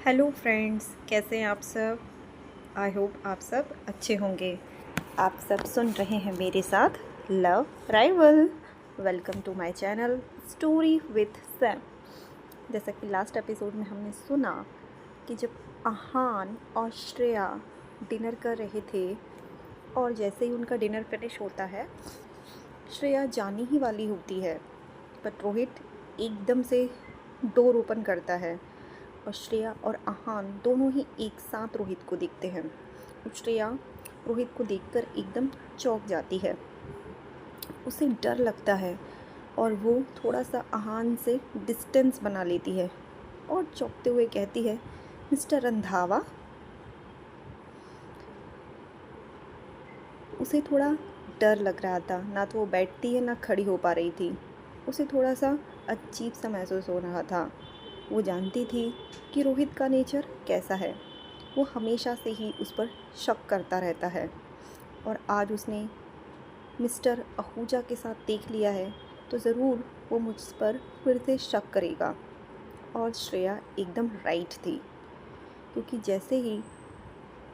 Hello friends, कैसे हैं आप सब। आई होप आप सब अच्छे होंगे। आप सब सुन रहे हैं मेरे साथ love rival. Welcome to my channel story with Sam. जैसा कि लास्ट एपिसोड में हमने सुना कि जब आहान और श्रेया डिनर कर रहे थे और जैसे ही उनका डिनर फिनिश होता है, श्रेया जाने ही वाली होती है, बट रोहित एकदम से डोर ओपन करता है और श्रेया और आहान दोनों ही एक साथ रोहित को देखते हैं। श्रेया रोहित को देखकर एकदम चौंक जाती है, उसे डर लगता है और वो थोड़ा सा आहान से डिस्टेंस बना लेती है और चौंकते हुए कहती है, मिस्टर रंधावा। उसे थोड़ा डर लग रहा था, ना तो वो बैठती है ना खड़ी हो पा रही थी। उसे थोड़ा सा अजीब सा महसूस हो रहा था। वो जानती थी कि रोहित का नेचर कैसा है। वो हमेशा से ही उस पर शक करता रहता है और आज उसने मिस्टर आहूजा के साथ देख लिया है तो ज़रूर वो मुझ पर फिर से शक करेगा। और श्रेया एकदम राइट थी, क्योंकि जैसे ही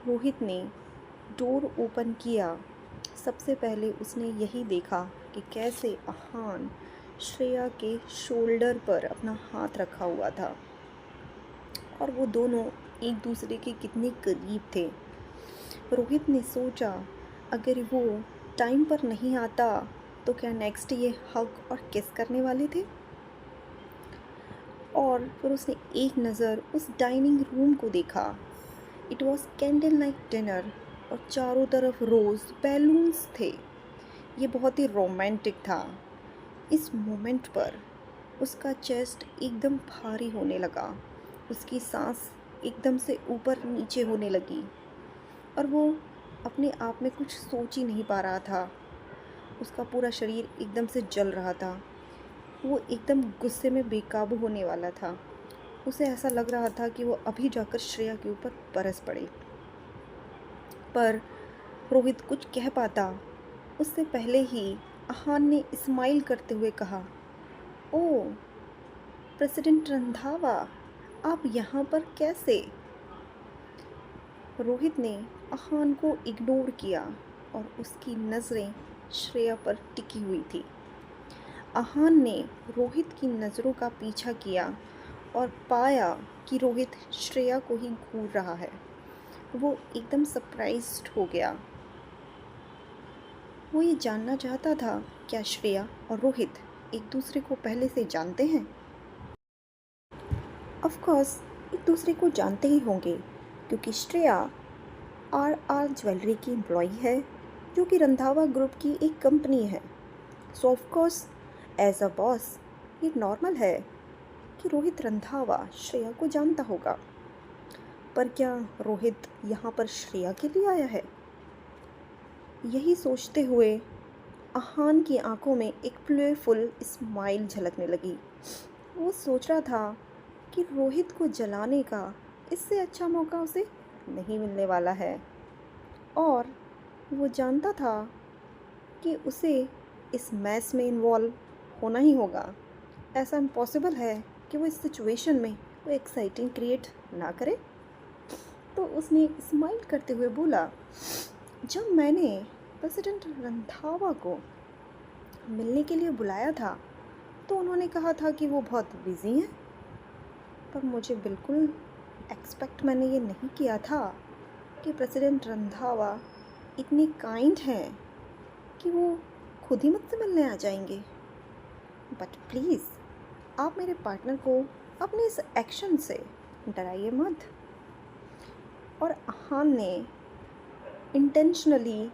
रोहित ने डोर ओपन किया, सबसे पहले उसने यही देखा कि कैसे आहान श्रेया के शोल्डर पर अपना हाथ रखा हुआ था और वो दोनों एक दूसरे के कितने करीब थे। रोहित ने सोचा, अगर वो टाइम पर नहीं आता तो क्या नेक्स्ट ये हग और किस करने वाले थे। और फिर उसने एक नज़र उस डाइनिंग रूम को देखा। It was candle night dinner और चारों तरफ रोज़ बैलून्स थे। ये बहुत ही रोमांटिक था। इस मोमेंट पर उसका चेस्ट एकदम भारी होने लगा, उसकी सांस एकदम से ऊपर नीचे होने लगी और वो अपने आप में कुछ सोच ही नहीं पा रहा था। उसका पूरा शरीर एकदम से जल रहा था। वो एकदम गुस्से में बेकाबू होने वाला था। उसे ऐसा लग रहा था कि वो अभी जाकर श्रेया के ऊपर बरस पड़े, पर रोहित कुछ कह पाता उससे पहले ही आहान ने स्माइल करते हुए कहा, ओह प्रेसिडेंट रंधावा, आप यहाँ पर कैसे। रोहित ने आहान को इग्नोर किया और उसकी नज़रें श्रेया पर टिकी हुई थी। आहान ने रोहित की नज़रों का पीछा किया और पाया कि रोहित श्रेया को ही घूर रहा है। वो एकदम सरप्राइज्ड हो गया। वो ये जानना चाहता था, क्या श्रेया और रोहित एक दूसरे को पहले से जानते हैं। ऑफ कोर्स एक दूसरे को जानते ही होंगे, क्योंकि श्रेया आर ज्वेलरी की एम्प्लॉई है, जो कि रंधावा ग्रुप की एक कंपनी है। So of course as a boss ये नॉर्मल है कि रोहित रंधावा श्रेया को जानता होगा। पर क्या रोहित यहाँ पर श्रेया के लिए आया है। यही सोचते हुए आहान की आंखों में एक प्लेफुल स्माइल झलकने लगी। वो सोच रहा था कि रोहित को जलाने का इससे अच्छा मौका उसे नहीं मिलने वाला है, और वो जानता था कि उसे इस मैस में इन्वॉल्व होना ही होगा। ऐसा इम्पॉसिबल है कि वो इस सिचुएशन में वो एक्साइटिंग क्रिएट ना करे। तो उसने स्माइल करते हुए बोला, जब मैंने प्रेसिडेंट रंधावा को मिलने के लिए बुलाया था तो उन्होंने कहा था कि वो बहुत बिज़ी हैं, पर मुझे बिल्कुल एक्सपेक्ट मैंने ये नहीं किया था कि प्रेसिडेंट रंधावा इतने काइंड हैं कि वो खुद ही मुझसे मिलने आ जाएंगे। बट प्लीज़ आप मेरे पार्टनर को अपने इस एक्शन से डराइए मत। और आहान ने इंटेंशनली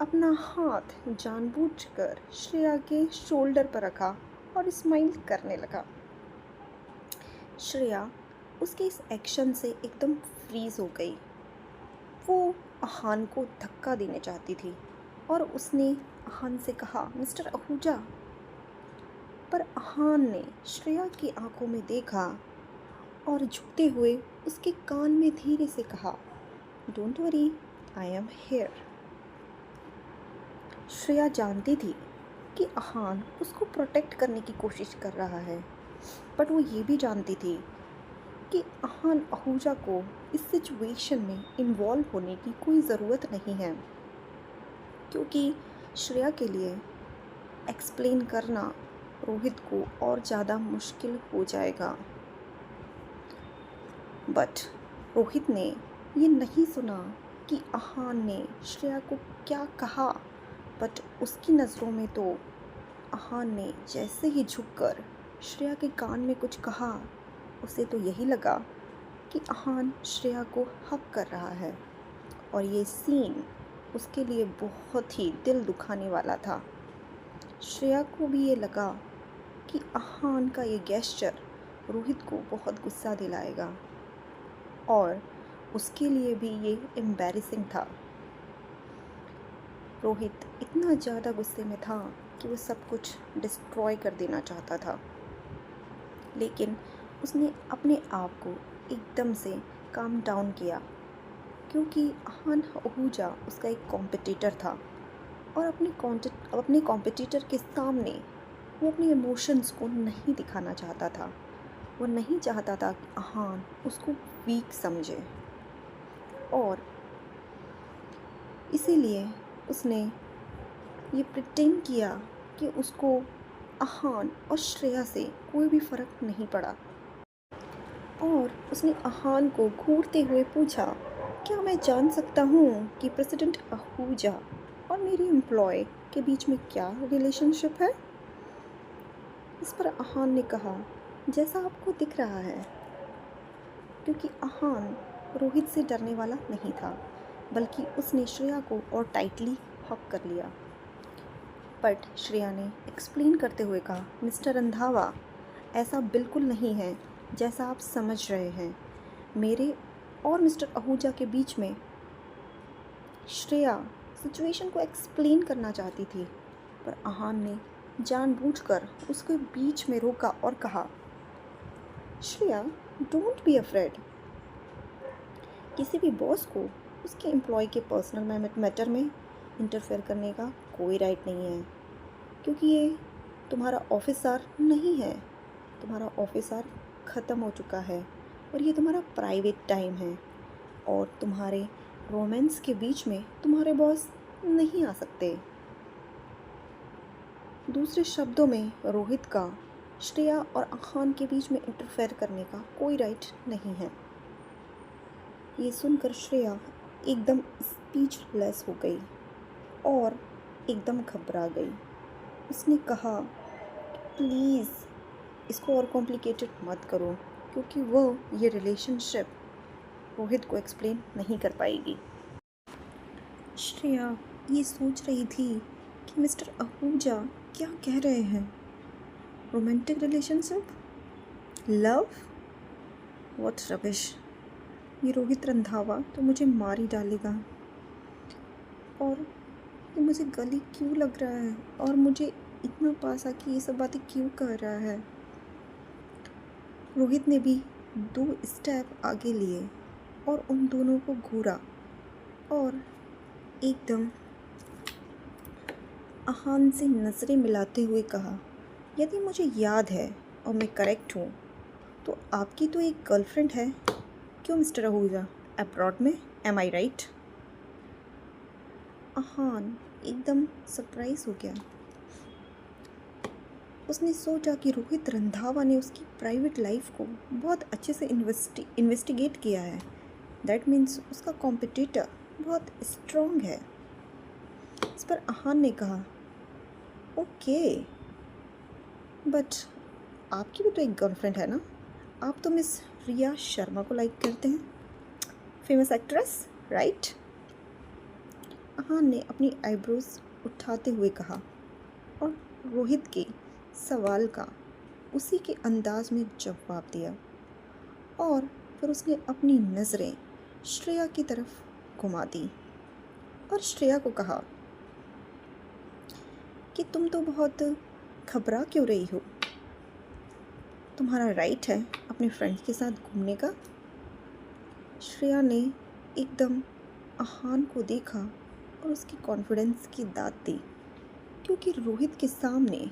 अपना हाथ जानबूझकर श्रेया के शोल्डर पर रखा और स्माइल करने लगा। श्रेया उसके इस एक्शन से एकदम फ्रीज हो गई। वो आहान को धक्का देने चाहती थी और उसने आहान से कहा, मिस्टर आहूजा। पर आहान ने श्रेया की आंखों में देखा और झुकते हुए उसके कान में धीरे से कहा, don't worry, I am here. Shreya जानती थी कि आहान उसको प्रोटेक्ट करने की कोशिश कर रहा है, बट वो ये भी जानती थी कि अहान आहूजा को इस सिचुएशन में इन्वॉल्व होने की कोई ज़रूरत नहीं है, क्योंकि श्रेया के लिए एक्सप्लेन करना रोहित को और ज़्यादा मुश्किल हो जाएगा। बट रोहित ने ये नहीं सुना कि अहान ने श्रेया को क्या कहा। बट उसकी नज़रों में तो अहान ने जैसे ही झुककर श्रेया के कान में कुछ कहा, उसे तो यही लगा कि अहान श्रेया को हक कर रहा है, और ये सीन उसके लिए बहुत ही दिल दुखाने वाला था। श्रेया को भी ये लगा कि अहान का ये गेस्चर रोहित को बहुत गुस्सा दिलाएगा, और उसके लिए भी ये एम्बैरेसिंग था। रोहित इतना ज़्यादा गुस्से में था कि वो सब कुछ डिस्ट्रॉय कर देना चाहता था, लेकिन उसने अपने आप को एकदम से काम डाउन किया, क्योंकि अहान आहूजा उसका एक कॉम्पिटिटर था, और अपने कॉम्पिटिटर के सामने वो अपने इमोशंस को नहीं दिखाना चाहता था। वो नहीं चाहता था कि अहान उसको वीक समझे, और इसीलिए उसने ये प्रिटेंड किया कि उसको अहान और श्रेया से कोई भी फ़र्क नहीं पड़ा। और उसने अहान को घूरते हुए पूछा, क्या मैं जान सकता हूँ कि प्रेसिडेंट आहूजा और मेरी एम्प्लॉय के बीच में क्या रिलेशनशिप है? इस पर अहान ने कहा, जैसा आपको दिख रहा है, क्योंकि अहान रोहित से डरने वाला नहीं था, बल्कि उसने श्रेया को और टाइटली हक कर लिया। बट श्रेया ने एक्सप्लेन करते हुए कहा, मिस्टर रंधावा, ऐसा बिल्कुल नहीं है जैसा आप समझ रहे हैं। मेरे और मिस्टर आहूजा के बीच में श्रेया सिचुएशन को एक्सप्लेन करना चाहती थी, पर अहान ने जानबूझकर उसके बीच में रोका और कहा, श्रेया, डोंट बी अफ्रेड। किसी भी बॉस को उसके एम्प्लॉय के पर्सनल मैटर में इंटरफेयर करने का कोई राइट नहीं है, क्योंकि ये तुम्हारा ऑफिस आवर नहीं है। तुम्हारा ऑफिस आवर ख़त्म हो चुका है, और ये तुम्हारा प्राइवेट टाइम है, और तुम्हारे रोमांस के बीच में तुम्हारे बॉस नहीं आ सकते। दूसरे शब्दों में, रोहित का श्रेया और अहान के बीच में इंटरफेयर करने का कोई राइट नहीं है। ये सुनकर श्रेया एकदम स्पीचलेस हो गई और एकदम घबरा गई। उसने कहा, प्लीज़ इसको और कॉम्प्लिकेटेड मत करो, क्योंकि वो ये रिलेशनशिप रोहित को एक्सप्लेन नहीं कर पाएगी। श्रेया ये सोच रही थी कि मिस्टर आहूजा क्या कह रहे हैं। Romantic relationship, love, what rubbish. ये रोहित रंधावा तो मुझे मार ही डालेगा, और ये मुझे गली क्यों लग रहा है, और मुझे इतना पास आके ये सब बातें क्यों कर रहा है। रोहित ने भी 2 स्टेप आगे लिए और उन दोनों को घूरा, और एकदम अहान से नज़रें मिलाते हुए कहा, यदि मुझे याद है और मैं करेक्ट हूँ, तो आपकी तो एक गर्लफ्रेंड है, क्यों मिस्टर आहूजा, अब्रॉड में, एम आई राइट? अहान एकदम सरप्राइज हो गया। उसने सोचा कि रोहित रंधावा ने उसकी प्राइवेट लाइफ को बहुत अच्छे से इन्वेस्टिगेट किया है। दैट मीन्स उसका कॉम्पिटिटर बहुत स्ट्रॉन्ग है। इस पर अहान ने कहा, ओके, बट आपकी भी तो एक गर्लफ्रेंड है ना? आप तो मिस रिया शर्मा को लाइक करते हैं, फेमस एक्ट्रेस, राइट? अहान ने अपनी आईब्रोज उठाते हुए कहा, और रोहित के सवाल का उसी के अंदाज में जवाब दिया, और फिर उसने अपनी नज़रें श्रेया की तरफ घुमा दी और श्रेया को कहा कि तुम तो बहुत घबरा क्यों रही हो? तुम्हारा राइट है अपने फ्रेंड्स के साथ घूमने का। श्रेया ने एकदम अहान को देखा और उसकी कॉन्फिडेंस की दाद दी, क्योंकि रोहित के सामने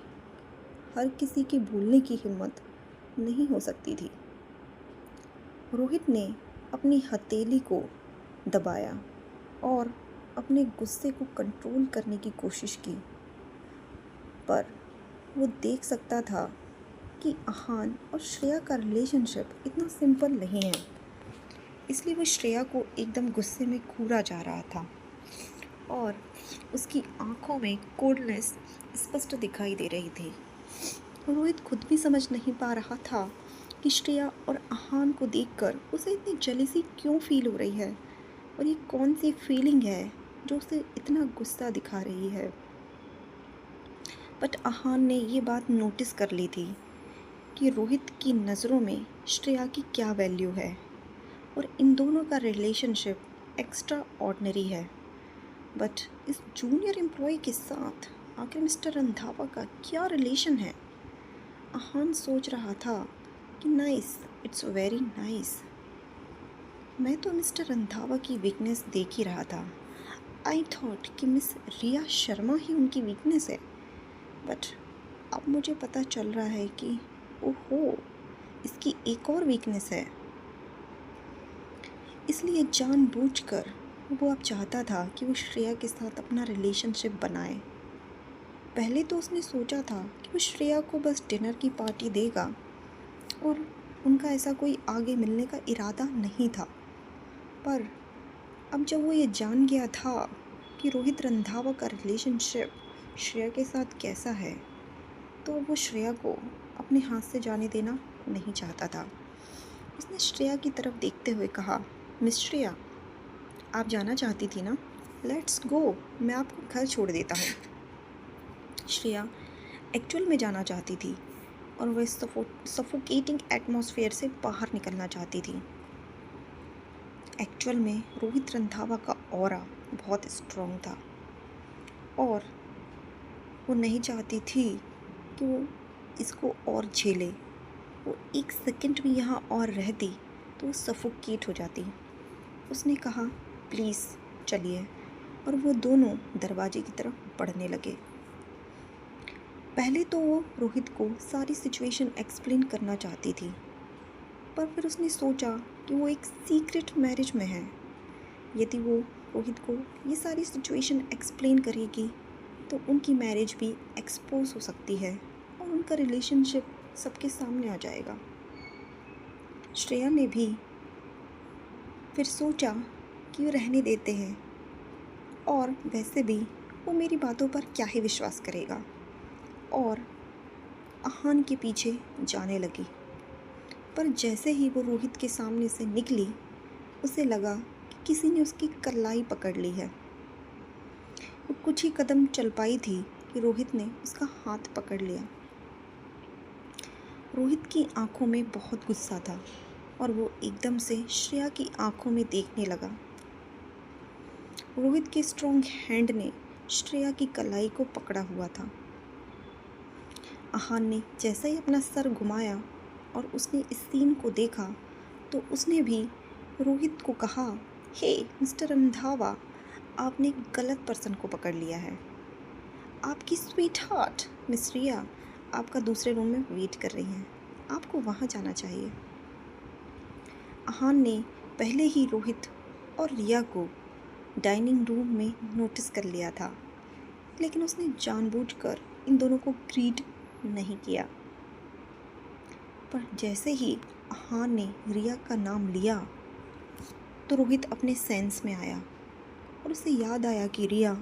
हर किसी के बोलने की हिम्मत नहीं हो सकती थी। रोहित ने अपनी हथेली को दबाया और अपने गुस्से को कंट्रोल करने की कोशिश की, पर वो देख सकता था कि आहान और श्रेया का रिलेशनशिप इतना सिंपल नहीं है। इसलिए वो श्रेया को एकदम गुस्से में घूरा जा रहा था और उसकी आंखों में कोल्डनेस स्पष्ट दिखाई दे रही थी। रोहित खुद भी समझ नहीं पा रहा था कि श्रेया और आहान को देखकर उसे इतनी जेलसी क्यों फील हो रही है और ये कौन सी फीलिंग है जो उसे इतना गुस्सा दिखा रही है। बट आहान ने ये बात नोटिस कर ली थी कि रोहित की नज़रों में श्रेया की क्या वैल्यू है और इन दोनों का रिलेशनशिप एक्स्ट्रा ऑर्डिनरी है। बट इस जूनियर एम्प्लॉय के साथ आखिर मिस्टर रंधावा का क्या रिलेशन है? आहान सोच रहा था कि नाइस, इट्स वेरी नाइस। मैं तो मिस्टर रंधावा की वीकनेस देख ही रहा था। आई थॉट कि मिस रिया शर्मा ही उनकी वीकनेस है, बट अब मुझे पता चल रहा है कि ओहो, इसकी एक और वीकनेस है। इसलिए जानबूझकर वो अब चाहता था कि वो श्रेया के साथ अपना रिलेशनशिप बनाए। पहले तो उसने सोचा था कि वो श्रेया को बस डिनर की पार्टी देगा और उनका ऐसा कोई आगे मिलने का इरादा नहीं था, पर अब जब वो ये जान गया था कि रोहित रंधावा का रिलेशनशिप श्रेया के साथ कैसा है, तो वो श्रेया को अपने हाथ से जाने देना नहीं चाहता था। उसने श्रेया की तरफ देखते हुए कहा, मिस श्रेया, आप जाना चाहती थी ना? लेट्स गो, मैं आपको घर छोड़ देता हूँ। श्रेया एक्चुअल में जाना चाहती थी और वह सफोकेटिंग एटमॉस्फेयर से बाहर निकलना चाहती थी। एक्चुअल में रोहित रंधावा का ऑरा बहुत स्ट्रॉन्ग था और वो नहीं चाहती थी कि वो इसको और झेले। वो एक सेकंड भी यहाँ और रहती तो वो सफोकेट हो जाती। उसने कहा, प्लीज़ चलिए, और वो दोनों दरवाजे की तरफ बढ़ने लगे। पहले तो वो रोहित को सारी सिचुएशन एक्सप्लेन करना चाहती थी, पर फिर उसने सोचा कि वो एक सीक्रेट मैरिज में है। यदि वो रोहित को ये सारी सिचुएशन एक्सप्लेन करेगी तो उनकी मैरिज भी एक्सपोज हो सकती है और उनका रिलेशनशिप सबके सामने आ जाएगा। श्रेया ने भी फिर सोचा कि वो रहने देते हैं, और वैसे भी वो मेरी बातों पर क्या ही विश्वास करेगा, और आहान के पीछे जाने लगी। पर जैसे ही वो रोहित के सामने से निकली, उसे लगा कि किसी ने उसकी कलाई पकड़ ली है। वो कुछ ही कदम चल पाई थी कि रोहित ने उसका हाथ पकड़ लिया। रोहित की आंखों में बहुत गुस्सा था और वो एकदम से श्रेया की आंखों में देखने लगा। रोहित के स्ट्रॉन्ग हैंड ने श्रेया की कलाई को पकड़ा हुआ था। आहान ने जैसा ही अपना सर घुमाया और उसने इस सीन को देखा तो उसने भी रोहित को कहा, हे मिस्टर रंधावा, आपने गलत पर्सन को पकड़ लिया है। आपकी स्वीट हार्ट मिस रिया आपका दूसरे रूम में वेट कर रही हैं, आपको वहाँ जाना चाहिए। आहान ने पहले ही रोहित और रिया को डाइनिंग रूम में नोटिस कर लिया था, लेकिन उसने जानबूझकर इन दोनों को ग्रीट नहीं किया। पर जैसे ही आहान ने रिया का नाम लिया तो रोहित अपने सेंस में आया और उसे याद आया कि रिया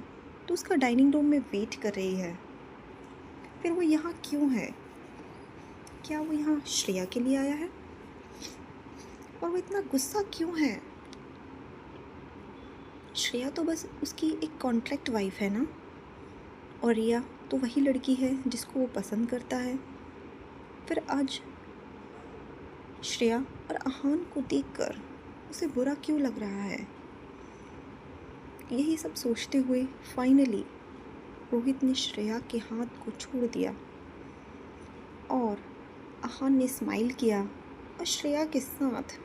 तो उसका डाइनिंग रूम में वेट कर रही है। फिर वो यहाँ क्यों है? क्या वो यहाँ श्रेया के लिए आया है? और वो इतना गुस्सा क्यों है? श्रेया तो बस उसकी एक कॉन्ट्रैक्ट वाइफ है ना, और रिया तो वही लड़की है जिसको वो पसंद करता है। फिर आज श्रेया और आहान को देखकर उसे बुरा क्यों लग रहा है? यही सब सोचते हुए फाइनली रोहित ने श्रेया के हाथ को छोड़ दिया और आहान ने स्माइल किया और श्रेया के साथ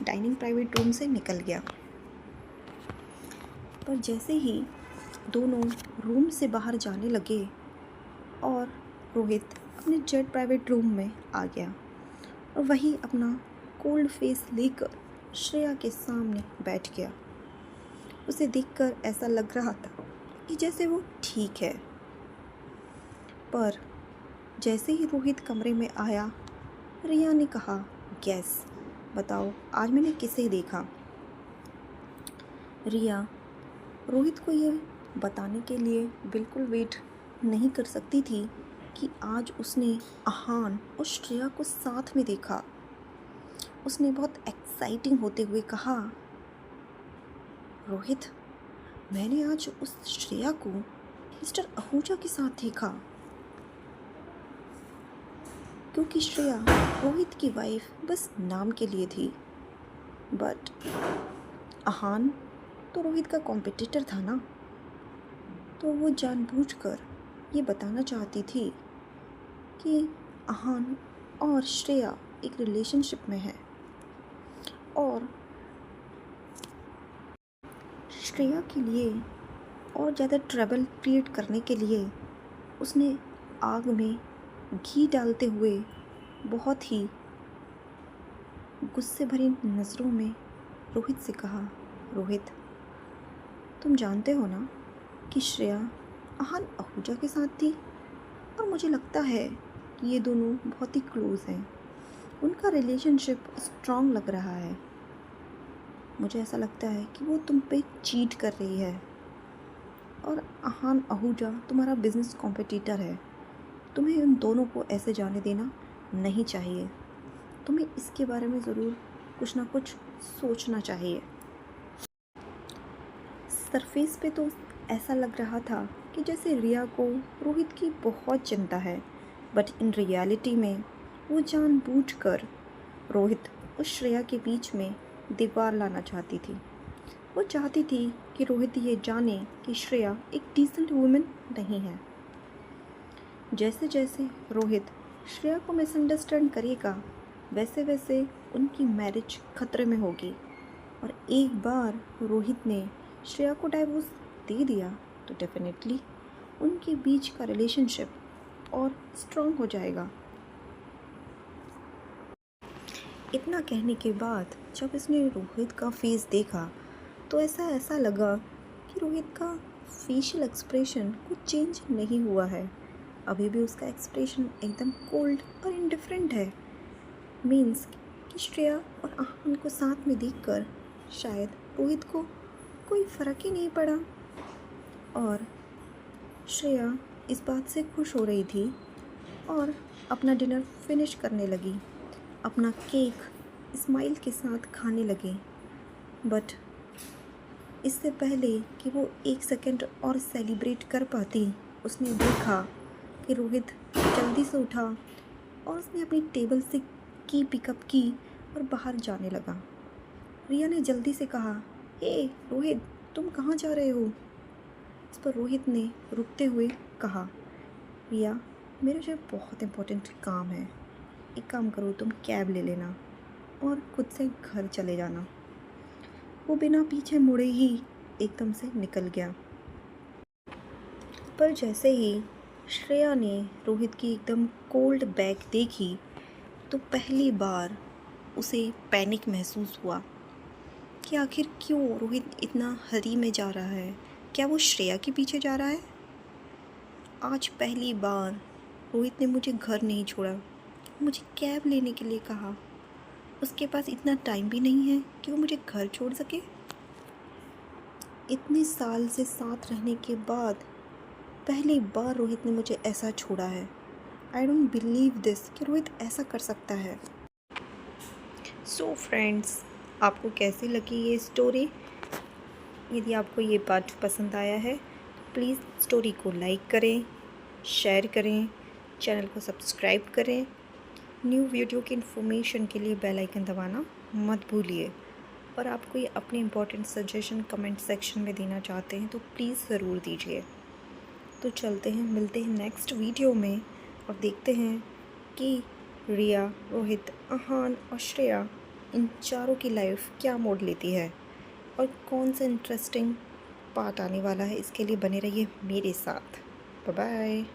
डाइनिंग प्राइवेट रूम से निकल गया। पर जैसे ही दोनों रूम से बाहर जाने लगे और रोहित अपने जेट प्राइवेट रूम में आ गया और वही अपना कोल्ड फेस लेकर श्रेया के सामने बैठ गया। उसे देखकर ऐसा लग रहा था कि जैसे वो ठीक है। पर जैसे ही रोहित कमरे में आया, रिया ने कहा, गैस बताओ आज मैंने किसे देखा। रिया रोहित को ये बताने के लिए बिल्कुल वेट नहीं कर सकती थी कि आज उसने आहान और श्रेया को साथ में देखा। उसने बहुत एक्साइटिंग होते हुए कहा, रोहित मैंने आज उस श्रेया को मिस्टर आहूजा के साथ देखा। क्योंकि श्रेया रोहित की वाइफ बस नाम के लिए थी, बट आहान तो रोहित का कॉम्पिटिटर था ना। तो वो जानबूझकर ये बताना चाहती थी कि आहान और श्रेया एक रिलेशनशिप में है और श्रेया के लिए और ज़्यादा ट्रबल क्रिएट करने के लिए उसने आग में घी डालते हुए बहुत ही गुस्से भरी नज़रों में रोहित से कहा, रोहित तुम जानते हो ना कि श्रेया आहान आहूजा के साथ थी और मुझे लगता है कि ये दोनों बहुत ही क्लोज़ हैं। उनका रिलेशनशिप स्ट्रॉन्ग लग रहा है। मुझे ऐसा लगता है कि वो तुम पे चीट कर रही है और आहान आहूजा तुम्हारा बिजनेस कॉम्पिटिटर है। तुम्हें उन दोनों को ऐसे जाने देना नहीं चाहिए। तुम्हें इसके बारे में ज़रूर कुछ ना कुछ सोचना चाहिए। सरफेस पे तो ऐसा लग रहा था कि जैसे रिया को रोहित की बहुत चिंता है, बट इन रियलिटी में वो जानबूझकर रोहित और श्रेया के बीच में दीवार लाना चाहती थी। वो चाहती थी कि रोहित ये जाने कि श्रेया एक डिसेंट वुमेन नहीं है। जैसे जैसे रोहित श्रेया को मिसअंडरस्टैंड करेगा, वैसे वैसे उनकी मैरिज खतरे में होगी। और एक बार रोहित ने श्रेया को डाइवोर्स दे दिया तो डेफिनेटली उनके बीच का रिलेशनशिप और स्ट्रॉन्ग हो जाएगा। इतना कहने के बाद जब इसने रोहित का फेस देखा तो ऐसा लगा कि रोहित का फेशियल एक्सप्रेशन कुछ चेंज नहीं हुआ है। अभी भी उसका एक्सप्रेशन एकदम कोल्ड और इंडिफरेंट है। मीन्स कि श्रेया और आहान को साथ में देखकर शायद रोहित को कोई फ़र्क ही नहीं पड़ा। और श्रेया इस बात से खुश हो रही थी और अपना डिनर फिनिश करने लगी, अपना केक स्माइल के साथ खाने लगी। बट इससे पहले कि वो एक सेकंड और सेलिब्रेट कर पाती, उसने देखा कि रोहित जल्दी से उठा और उसने अपनी टेबल से की पिकअप की और बाहर जाने लगा। रिया ने जल्दी से कहा, हे रोहित तुम कहाँ जा रहे हो। इस पर रोहित ने रुकते हुए कहा, रिया मेरा जो बहुत इम्पोर्टेंट काम है, एक काम करो तुम कैब ले लेना और खुद से घर चले जाना। वो बिना पीछे मुड़े ही एकदम से निकल गया। पर जैसे ही श्रेया ने रोहित की एकदम कोल्ड बैक देखी तो पहली बार उसे पैनिक महसूस हुआ कि आखिर क्यों रोहित इतना हरी में जा रहा है। क्या वो श्रेया के पीछे जा रहा है? आज पहली बार रोहित ने मुझे घर नहीं छोड़ा, मुझे कैब लेने के लिए कहा। उसके पास इतना टाइम भी नहीं है कि वो मुझे घर छोड़ सके। इतने साल से साथ रहने के बाद पहली बार रोहित ने मुझे ऐसा छोड़ा है। आई डोंट बिलीव दिस कि रोहित ऐसा कर सकता है। सो फ्रेंड्स, आपको कैसी लगी ये स्टोरी? यदि आपको ये पार्ट पसंद आया है तो प्लीज़ स्टोरी को लाइक करें, शेयर करें, चैनल को सब्सक्राइब करें। न्यू वीडियो की इन्फॉर्मेशन के लिए बेल आइकन दबाना मत भूलिए। और आप कोई अपने इम्पोर्टेंट सजेशन कमेंट सेक्शन में देना चाहते हैं तो प्लीज़ ज़रूर दीजिए। तो चलते हैं, मिलते हैं नेक्स्ट वीडियो में और देखते हैं कि रिया, रोहित, आहान और श्रेया इन चारों की लाइफ क्या मोड़ लेती है और कौन सा इंटरेस्टिंग पार्ट आने वाला है। इसके लिए बने रहिए मेरे साथ। Bye bye.